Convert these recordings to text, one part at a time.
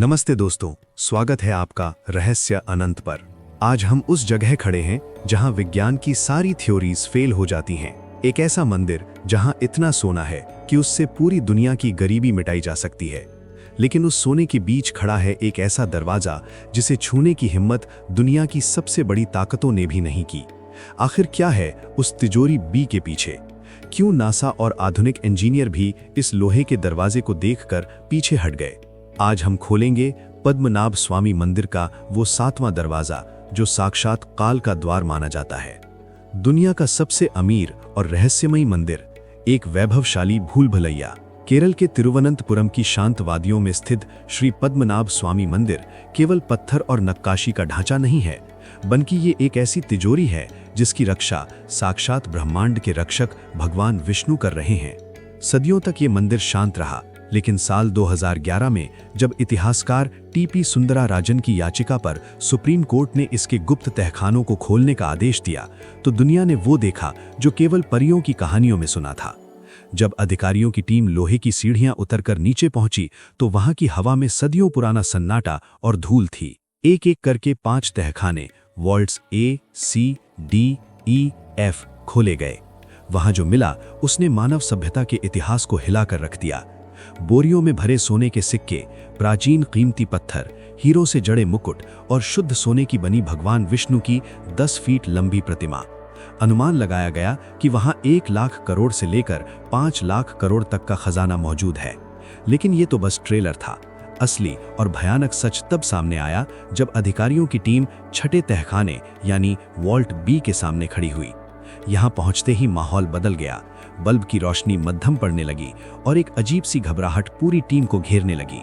नमस्ते दोस्तों, स्वागत है आपका रहस्य अनंत पर। आज हम उस जगह खड़े हैं जहां विज्ञान की सारी थ्योरीज फेल हो जाती हैं। एक ऐसा मंदिर जहां इतना सोना है कि उससे पूरी दुनिया की गरीबी मिटाई जा सकती है। लेकिन उस सोने के बीच खड़ा है एक ऐसा दरवाजा जिसे छूने की हिम्मत दुनिया की सबसे बड़ी ताकतों ने भी नहीं की। आखिर क्या है उस तिजोरी बी के पीछे? क्यों नासा और आधुनिक इंजीनियर भी इस लोहे के दरवाजे को देखकर पीछे हट गए? आज हम खोलेंगे पद्मनाभ स्वामी मंदिर का वो 7वां दरवाजा जो साक्षात काल का द्वार माना जाता है। दुनिया का सबसे अमीर और रहस्यमयी मंदिर, एक वैभवशाली भूल भुलैया। केरल के तिरुवनंतपुरम की शांत वादियों में स्थित श्री पद्मनाभ स्वामी मंदिर केवल पत्थर और नक्काशी का ढांचा नहीं है, बल्कि ये एक ऐसी तिजोरी है जिसकी रक्षा साक्षात ब्रह्मांड के रक्षक भगवान विष्णु कर रहे हैं। सदियों तक ये मंदिर शांत रहा, लेकिन साल 2011 में जब इतिहासकार टीपी सुंदराराजन की याचिका पर सुप्रीम कोर्ट ने इसके गुप्त तहखानों को खोलने का आदेश दिया, तो दुनिया ने वो देखा जो केवल परियों की कहानियों में सुना था। जब अधिकारियों की टीम लोहे की सीढ़ियां उतरकर नीचे पहुंची, तो वहां की हवा में सदियों पुराना सन्नाटा और धूल थी। एक एक करके 5 तहखाने, vaults A, C, D, E, F खोले गए। वहां जो मिला उसने मानव सभ्यता के इतिहास को हिलाकर रख दिया। बोरियों में भरे सोने के सिक्के, प्राचीन कीमती पत्थर, हीरो से जड़े मुकुट और शुद्ध सोने की बनी भगवान विष्णु की 10 फीट लंबी प्रतिमा। अनुमान लगाया गया कि वहां 1 लाख करोड़ से लेकर 5 लाख करोड़ तक का खजाना मौजूद है। लेकिन ये तो बस ट्रेलर था। असली और भयानक सच तब सामने आया जब अधिकारियों की टीम छठे तहखाने यानी वॉल्ट बी के सामने खड़ी हुई। यहां पहुंचते ही माहौल बदल गया। बल्ब की रोशनी मद्धम पड़ने लगी और एक अजीब सी घबराहट पूरी टीम को घेरने लगी।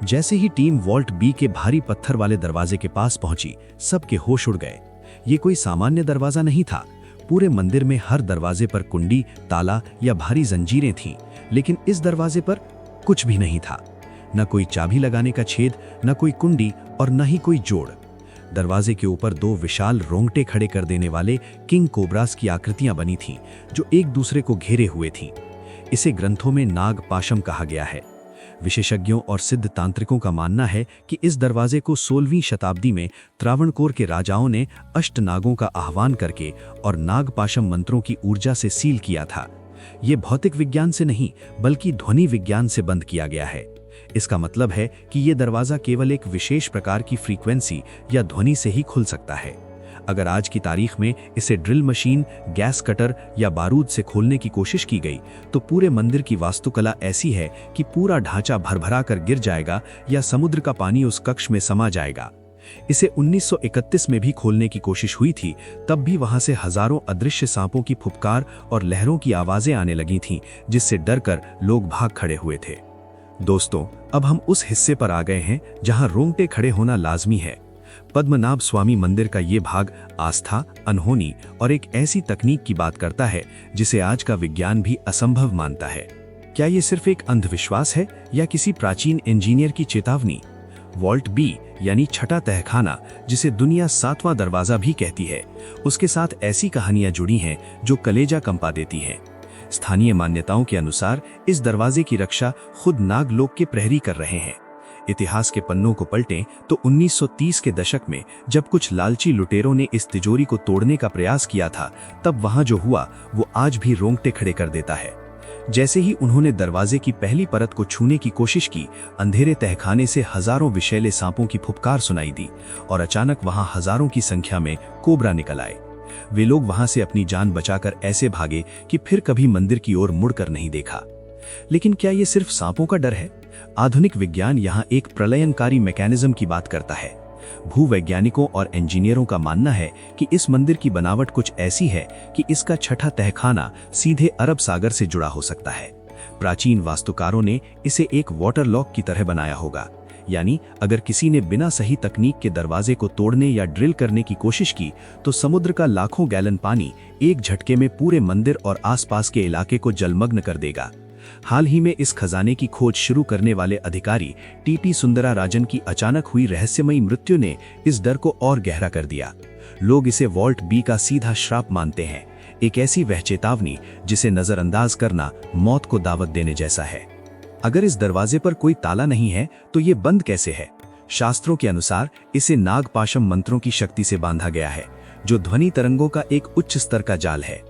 जैसे ही टीम वॉल्ट बी के भारी पत्थर वाले दरवाजे के पास पहुंची, सबके होश उड़ गए। ये कोई सामान्य दरवाजा नहीं था। पूरे मंदिर में हर दरवाजे पर कुंडी, ताला या भारी जंजीरें थीं, लेकिन इस दरवाजे पर कुछ भी नहीं था। न कोई चाबी लगाने का छेद, न कोई कुंडी और न ही कोई जोड़। दरवाजे के ऊपर 2 विशाल रोंगटे खड़े कर देने वाले किंग कोबरास की आकृतियां बनी थीं, जो एक दूसरे को घेरे हुए थीं। इसे ग्रंथों में नाग पाशम कहा गया है। विशेषज्ञों और सिद्ध तांत्रिकों का मानना है कि इस दरवाजे को 16वीं शताब्दी में त्रावणकोर के राजाओं ने अष्टनागों का आह्वान करके और नाग पाशम मंत्रों की ऊर्जा से सील किया था। ये भौतिक विज्ञान से नहीं, बल्कि ध्वनि विज्ञान से बंद किया गया है। इसका मतलब है कि यह दरवाजा केवल एक विशेष प्रकार की फ्रीक्वेंसी या ध्वनि से ही खुल सकता है। अगर आज की तारीख में इसे ड्रिल मशीन, गैस कटर या बारूद से खोलने की कोशिश की गई, तो पूरे मंदिर की वास्तुकला ऐसी है कि पूरा ढांचा भरभरा कर गिर जाएगा या समुद्र का पानी उस कक्ष में समा जाएगा। इसे 1931 में भी खोलने की कोशिश हुई थी, तब भी वहां से हजारों अदृश्य सांपों की फुफकार और लहरों की आवाजें आने लगी थीं, जिससे डरकर लोग भाग खड़े हुए थे। दोस्तों, अब हम उस हिस्से पर आ गए हैं जहां रोंगटे खड़े होना लाजमी है। पद्मनाभ स्वामी मंदिर का ये भाग आस्था, अनहोनी और एक ऐसी तकनीक की बात करता है जिसे आज का विज्ञान भी असंभव मानता है। क्या ये सिर्फ एक अंधविश्वास है या किसी प्राचीन इंजीनियर की चेतावनी? वॉल्ट बी यानी छठा तहखाना, जिसे दुनिया 7वां दरवाजा भी कहती है, उसके साथ ऐसी कहानियां जुड़ी हैं जो कलेजा कंपा देती हैं। स्थानीय मान्यताओं के अनुसार इस दरवाजे की रक्षा खुद नागलोक के प्रहरी कर रहे हैं। इतिहास के पन्नों को पलटें तो 1930 के दशक में जब कुछ लालची लुटेरों ने इस तिजोरी को तोड़ने का प्रयास किया था, तब वहां जो हुआ वो आज भी रोंगटे खड़े कर देता है। जैसे ही उन्होंने दरवाजे की पहली परत को छूने की कोशिश की, अंधेरे तहखाने से हजारों विषैले सांपों की फुफकार सुनाई दी और अचानक वहां हजारों की संख्या में कोबरा निकल आए। वे लोग वहां से अपनी जान बचाकर ऐसे भागे कि फिर कभी मंदिर की ओर मुड़कर नहीं देखा। लेकिन क्या ये सिर्फ सांपों का डर है? आधुनिक विज्ञान यहाँ एक प्रलयनकारी मैकेनिज्म की बात करता है। भूवैज्ञानिकों और इंजीनियरों का मानना है कि इस मंदिर की बनावट कुछ ऐसी है कि इसका छठा तहखाना सीधे अरब सागर से जुड़ा हो सकता है। प्राचीन वास्तुकारों ने इसे एक वाटर लॉक की तरह बनाया होगा, यानी अगर किसी ने बिना सही तकनीक के दरवाजे को तोड़ने या ड्रिल करने की कोशिश की, तो समुद्र का लाखों गैलन पानी एक झटके में पूरे मंदिर और आसपास के इलाके को जलमग्न कर देगा। हाल ही में इस खजाने की खोज शुरू करने वाले अधिकारी टीपी सुंदराराजन की अचानक हुई रहस्यमयी मृत्यु ने इस डर को और गहरा कर दिया। लोग इसे वॉल्ट बी का सीधा श्राप मानते हैं, एक ऐसी वह चेतावनी जिसे नजरअंदाज करना मौत को दावत देने जैसा है। अगर इस दरवाजे पर कोई ताला नहीं है तो ये बंद कैसे है? शास्त्रों के अनुसार इसे नागपाशम मंत्रों की शक्ति से बांधा गया है, जो ध्वनि तरंगों का एक उच्च स्तर का जाल है।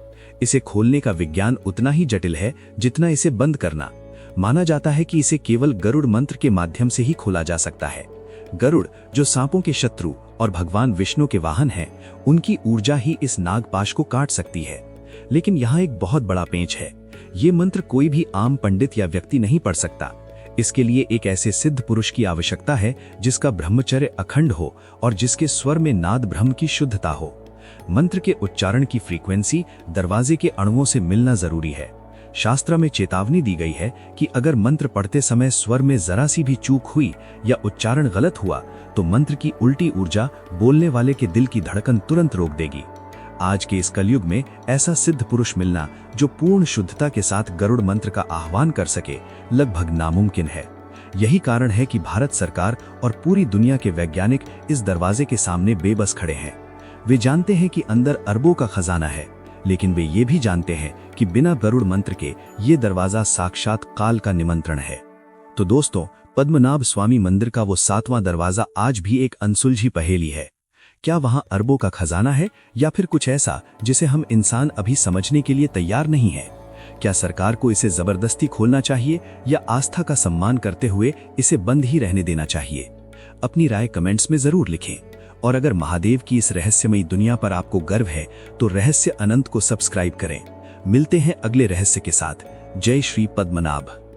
इसे खोलने का विज्ञान उतना ही जटिल है जितना इसे बंद करना। माना जाता है कि इसे केवल गरुड़ मंत्र के माध्यम से ही खोला जा सकता है। गरुड़, जो सांपों के शत्रु और भगवान विष्णु के वाहन हैं, उनकी ऊर्जा ही इस नागपाश को काट सकती है। लेकिन यहाँ एक बहुत बड़ा पेंच है। ये मंत्र कोई भी आम पंडित या व्यक्ति नहीं पढ़ सकता। इसके लिए एक ऐसे सिद्ध पुरुष की आवश्यकता है जिसका ब्रह्मचर्य अखंड हो और जिसके स्वर में नाद ब्रह्म की शुद्धता हो। मंत्र के उच्चारण की फ्रीक्वेंसी दरवाजे के अणुओं से मिलना जरूरी है। शास्त्र में चेतावनी दी गई है कि अगर मंत्र पढ़ते समय स्वर में जरा सी भी चूक हुई या उच्चारण गलत हुआ तो मंत्र की उल्टी ऊर्जा बोलने वाले के दिल की धड़कन तुरंत रोक देगी। आज के इस कलयुग में ऐसा सिद्ध पुरुष मिलना जो पूर्ण शुद्धता के साथ गरुड़ मंत्र का आह्वान कर सके, लगभग नामुमकिन है। यही कारण है कि भारत सरकार और पूरी दुनिया के वैज्ञानिक इस दरवाजे के सामने बेबस खड़े हैं। वे जानते हैं कि अंदर अरबों का खजाना है, लेकिन वे ये भी जानते हैं कि बिना गरुड़ मंत्र के ये दरवाजा साक्षात काल का निमंत्रण है। तो दोस्तों, पद्मनाभ स्वामी मंदिर का वो 7वां दरवाजा आज भी एक अनसुलझी पहेली है। क्या वहां अरबों का खजाना है या फिर कुछ ऐसा जिसे हम इंसान अभी समझने के लिए तैयार नहीं है? क्या सरकार को इसे जबरदस्ती खोलना चाहिए या आस्था का सम्मान करते हुए इसे बंद ही रहने देना चाहिए? अपनी राय कमेंट्स में जरूर लिखें। और अगर महादेव की इस रहस्यमयी दुनिया पर आपको गर्व है तो रहस्य अनंत को सब्सक्राइब करें। मिलते हैं अगले रहस्य के साथ। जय श्री पद्मनाभ।